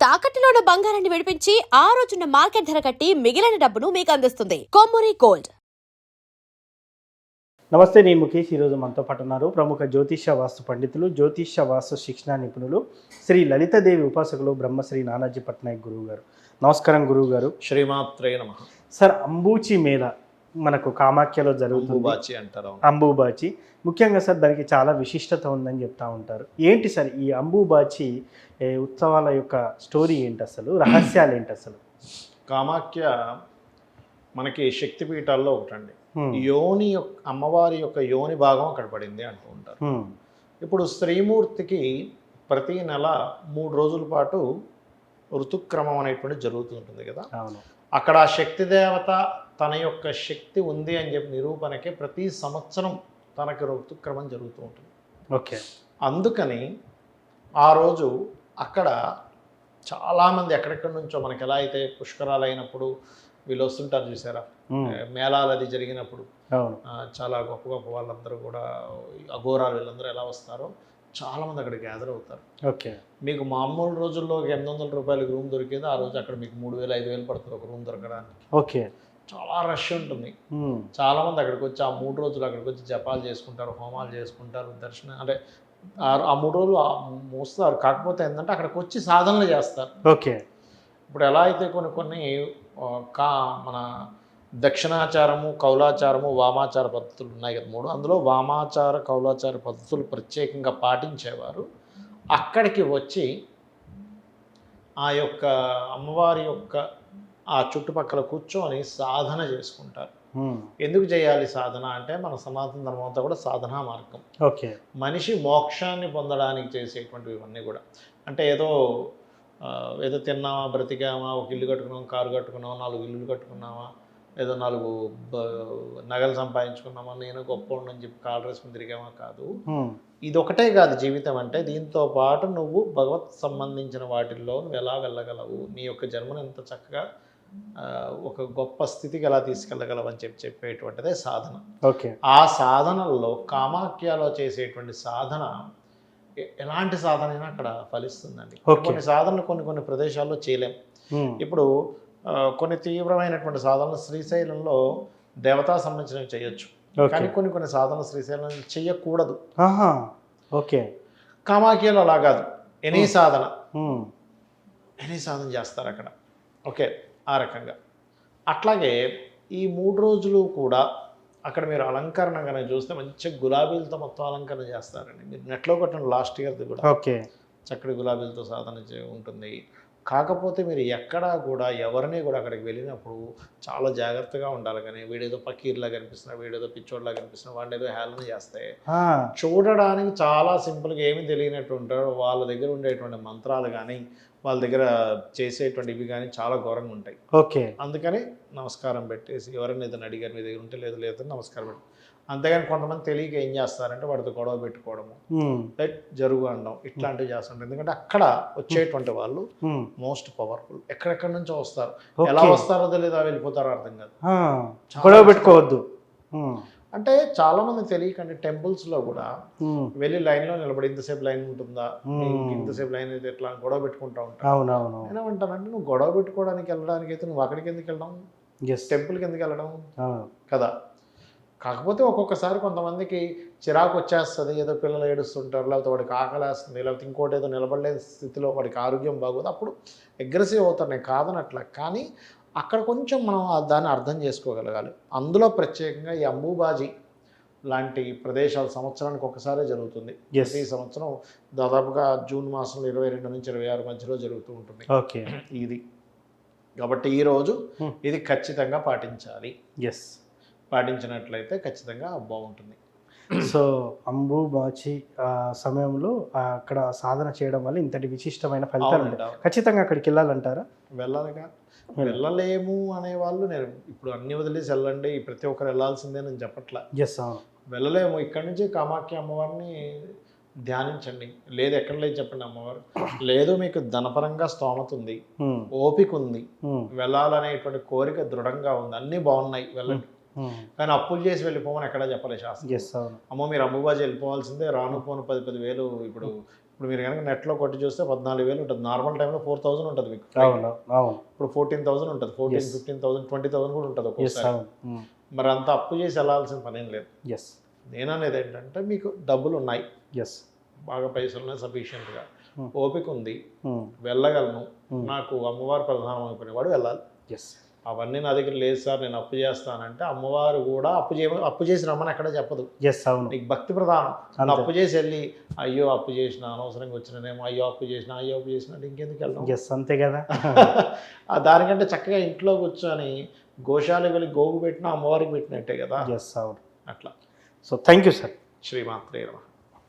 తాకట్టులో ఉన్న బంగారాన్ని విడిపించి ఆ రోజున్న మార్కెట్ ధర కట్టి మిగిలిన డబ్బును మీకు అందిస్తుంది కొమ్మూరి గోల్డ్. నమస్తే, నేను ముఖేష్. ఈరోజు మనతో పాటు ఉన్నారు ప్రముఖ జ్యోతిష్య వాస్తు పండితులు, జ్యోతిష్య వాస్తు శిక్షణ నిపుణులు, శ్రీ లలితాదేవి ఉపాసకులు బ్రహ్మశ్రీ నానాజీ పట్నాయక్ గురువు గారు. నమస్కారం గురువు గారు. శ్రీమాత్రే నమః. సార్, అంబూచి మేళ మనకు కామాఖ్యలో జరుగుతుంది. అంబుబాచి అంటారు. అంబుబాచి ముఖ్యంగా సార్ దానికి చాలా విశిష్టత ఉందని చెప్తా ఉంటారు. ఏంటి సార్ ఈ అంబుబాచి ఉత్సవాల యొక్క స్టోరీ ఏంటి, అసలు రహస్యాలు ఏంటి అసలు? కామాఖ్య మనకి శక్తిపీఠాల్లో ఒకటండి. యోని యొక్క అమ్మవారి యొక్క యోని భాగం అక్కడ పడింది అంటూ ఉంటారు. ఇప్పుడు శ్రీమూర్తికి ప్రతి నెల 3 రోజుల పాటు ఋతుక్రమం అనేటువంటిది జరుగుతుంటుంది కదా. అక్కడ ఆ శక్తి దేవత తన యొక్క శక్తి ఉంది అని చెప్పి నిరూపణకి ప్రతి సంవత్సరం తనకి ఋతుక్రమం జరుగుతూ ఉంటుంది. ఓకే. అందుకని ఆ రోజు అక్కడ చాలామంది ఎక్కడెక్కడి నుంచో, మనకి ఎలా అయితే పుష్కరాలు అయినప్పుడు వీళ్ళు వస్తుంటారు చూసారా, మేళాలు అది జరిగినప్పుడు చాలా గొప్ప గొప్ప వాళ్ళందరూ కూడా, అఘోరాలు వీళ్ళందరూ ఎలా వస్తారో చాలామంది అక్కడ గ్యాదర్ అవుతారు. ఓకే. మీకు మామూలు రోజుల్లో 800 రూపాయలకి రూమ్ దొరికేది, ఆ రోజు అక్కడ మీకు 3000-5000 పడుతుంది ఒక రూమ్ దొరకడానికి. ఓకే. చాలా రష్ ఉంటుంది. చాలామంది అక్కడికి వచ్చి ఆ 3 రోజులు అక్కడికి వచ్చి జపాలు చేసుకుంటారు, హోమాలు చేసుకుంటారు, దర్శనం అంటే ఆ 3 రోజులు మోస్తారు. కాకపోతే ఏంటంటే అక్కడికి వచ్చి సాధనలు చేస్తారు. ఓకే. ఇప్పుడు ఎలా అయితే కొన్ని మన దక్షిణాచారము, కౌలాచారము, వామాచార పద్ధతులు ఉన్నాయి కదా 3. అందులో వామాచార, కౌలాచార పద్ధతులు ప్రత్యేకంగా పాటించేవారు అక్కడికి వచ్చి ఆ యొక్క అమ్మవారి యొక్క ఆ చుట్టుపక్కల కూర్చొని సాధన చేసుకుంటారు. ఎందుకు చేయాలి సాధన అంటే, మన సనాతన ధర్మం అంతా కూడా సాధనా మార్గం. ఓకే. మనిషి మోక్షాన్ని పొందడానికి చేసేటువంటివి ఇవన్నీ కూడా. అంటే ఏదో తిన్నామా, బ్రతికామా, ఒక ఇల్లు కట్టుకున్నామా, కారు కట్టుకున్నామా, 4 ఇల్లులు కట్టుకున్నామా, ఏదో 4 నగలు సంపాదించుకున్నామా, నేను గొప్ప ఉండని చెప్పి కాళ్ళు వేసుకుని తిరిగామా కాదు. ఇది ఒకటే కాదు జీవితం అంటే. దీంతో పాటు నువ్వు భగవత్ సంబంధించిన వాటిల్లో నువ్వు ఎలా వెళ్ళగలవు, నీ యొక్క జన్మను ఎంత చక్కగా ఒక గొప్ప స్థితికి ఎలా తీసుకెళ్ళగలవు అని చెప్పేటువంటిదే సాధన. ఓకే. ఆ సాధనల్లో కామాఖ్యలో చేసేటువంటి సాధన ఎలాంటి సాధన అయినా అక్కడ ఫలిస్తుందండి. కొన్ని సాధనలు కొన్ని ప్రదేశాల్లో చేయలేం. ఇప్పుడు కొన్ని తీవ్రమైనటువంటి సాధనలు శ్రీశైలంలో దేవతా సంబంధించినవి చేయొచ్చు, కానీ కొన్ని సాధనలు శ్రీశైలం చెయ్యకూడదు. ఓకే. కామాఖ్యలో అలా కాదు, ఎనీ సాధన చేస్తారు అక్కడ. ఓకే, ఆ రకంగా. అట్లాగే ఈ 3 రోజులు కూడా అక్కడ మీరు అలంకరణ కనుక చూస్తే మంచిగా గులాబీలతో మొత్తం అలంకరణ చేస్తారండి. మీరు నెట్లో కొట్టిన లాస్ట్ ఇయర్ది కూడా ఓకే, చక్కటి గులాబీలతో సాధన ఉంటుంది. కాకపోతే మీరు ఎక్కడా కూడా ఎవరిని కూడా అక్కడికి వెళ్ళినప్పుడు చాలా జాగ్రత్తగా ఉండాలి. కానీ వీడేదో పకీర్లా కనిపిస్తున్నా, వీడేదో పిచ్చోడ్లా కనిపిస్తున్నా, వాడిని ఏదో హేళన చేస్తే చూడడానికి చాలా సింపుల్గా ఏమీ తెలియనట్టు ఉంటారు. వాళ్ళ దగ్గర ఉండేటువంటి మంత్రాలు కానీ, వాళ్ళ దగ్గర చేసేటువంటి ఇవి కానీ చాలా ఘోరంగా ఉంటాయి. ఓకే. అందుకని నమస్కారం పెట్టేసి, ఎవరైనా ఏదైనా అడిగారు మీ దగ్గర ఉంటే లేదు నమస్కారం పెట్టి. అంతేగాని కొంతమంది తెలియక ఏం చేస్తారంటే వాడితో గొడవ పెట్టుకోవడము, జరుగు అనడం, ఇట్లాంటివి చేస్తుంటారు. ఎందుకంటే అక్కడ వచ్చేటువంటి వాళ్ళు మోస్ట్ పవర్ఫుల్. ఎక్కడెక్కడి నుంచో వస్తారు, ఎలా వస్తారో తెలియదు, వెళ్ళిపోతారో అర్థం కాదు. గొడవ పెట్టుకోవద్దు అంటే చాలా మంది తెలియకండి, టెంపుల్స్ లో కూడా వెళ్ళి లైన్లో నిలబడి ఇంతసేపు లైన్ ఉంటుందా, ఇంతసేపు లైన్ అయితే ఎట్లా గొడవ పెట్టుకుంటా ఉంటాను. నేనేమంటానంటే, నువ్వు గొడవ పెట్టుకోవడానికి వెళ్ళడానికి అయితే నువ్వు అక్కడికి ఎందుకు వెళ్ళడం, టెంపుల్కి ఎందుకు వెళ్ళడం కదా. కాకపోతే ఒక్కొక్కసారి కొంతమందికి చిరాకు వచ్చేస్తుంది, ఏదో పిల్లలు ఏడుస్తుంటారు, లేకపోతే వాడికి ఆకలేస్తుంది, లేకపోతే ఇంకోటి ఏదో నిలబడలేని స్థితిలో వాడికి ఆరోగ్యం బాగోదు, అప్పుడు అగ్రెసివ్ అవుతారు. నేను కాదనట్లా, కానీ అక్కడ కొంచెం మనం దాన్ని అర్థం చేసుకోగలగాలి. అందులో ప్రత్యేకంగా ఈ అంబుబాజీ లాంటి ప్రదేశాలు సంవత్సరానికి ఒకసారే జరుగుతుంది. ఈ సంవత్సరం దాదాపుగా జూన్ మాసంలో 22 నుంచి 26 మధ్యలో జరుగుతూ ఉంటుంది. ఓకే. ఇది కాబట్టి ఈరోజు ఇది ఖచ్చితంగా పాటించాలి. పాటించినట్లయితే ఖచ్చితంగా బాగుంటుంది. సో అంబుబాచి సమయంలో అక్కడ సాధన చేయడం వల్ల ఇంతటి విశిష్టమైన ఫలితాలు ఉంటాయి. ఖచ్చితంగా అక్కడికి వెళ్ళాలంటారా? వెళ్ళాలిగా. వెళ్ళలేము అనేవాళ్ళు, నేను ఇప్పుడు అన్ని వదిలేసి వెళ్ళండి ప్రతి ఒక్కరు వెళ్ళాల్సిందే నేను చెప్పట్లా. వెళ్ళలేము, ఇక్కడ నుంచి కామాఖ్య అమ్మవారిని ధ్యానించండి. లేదు ఎక్కడ లేదు చెప్పండి, అమ్మవారు లేదు మీకు ధనపరంగా స్తోమత ఉంది, ఓపిక ఉంది, వెళ్ళాలనేటువంటి కోరిక దృఢంగా ఉంది, అన్నీ బాగున్నాయి, వెళ్ళండి. కానీ అప్పులు చేసి వెళ్ళిపోమని ఎక్కడా చెప్పలే శాస్త్రం. అవును. అమ్మో మీరు అంబుబాజీ వెళ్ళిపోవాల్సిందే, రాను పోను 10,000 ఇప్పుడు ఇప్పుడు మీరు కనుక నెట్లో కొట్టి చూస్తే 14,000 ఉంటుంది. నార్మల్ టైంలో 4,000 ఉంటుంది మీకు. అవును అవును ఇప్పుడు 14,000 ఉంటుంది. 14, 15,000, 20,000 కూడా ఉంటుంది ఒక్కోసారి. అవును మరి అంత అప్పు చేసి వెళ్ళాల్సిన పనేం లేదు. ఎస్ నేను అనేది ఏంటంటే మీకు డబ్బులు ఉన్నాయి, ఎస్ బాగా పైసలు ఉన్నాయి సఫిషియెంట్గా, ఓపిక ఉంది, వెళ్ళగలను, నాకు అమ్మవారు ప్రధానం అయిపోయినవాడు వెళ్ళాలి. ఎస్ అవన్నీ నా దగ్గర లేదు సార్ నేను అప్పు చేస్తానంటే అమ్మవారు కూడా అప్పు చేసి రమ్మని ఎక్కడ చెప్పదు. ఎస్ అవును నీకు భక్తి ప్రధానం. నువ్వు అప్పు చేసి వెళ్ళి అయ్యో అప్పు చేసిన, అనవసరంగా వచ్చిననేమో, అయ్యో అప్పు చేసిన అంటే ఇంకెందుకు వెళ్ళడం? ఎస్ అంతే కదా. దానికంటే చక్కగా ఇంట్లో కూర్చొని గోశాలకు వెళ్ళి గోగు పెట్టినా అమ్మవారికి పెట్టినట్టే కదా. ఎస్ అవును అట్లా. So thank you sir. శ్రీమాత్రే నమః.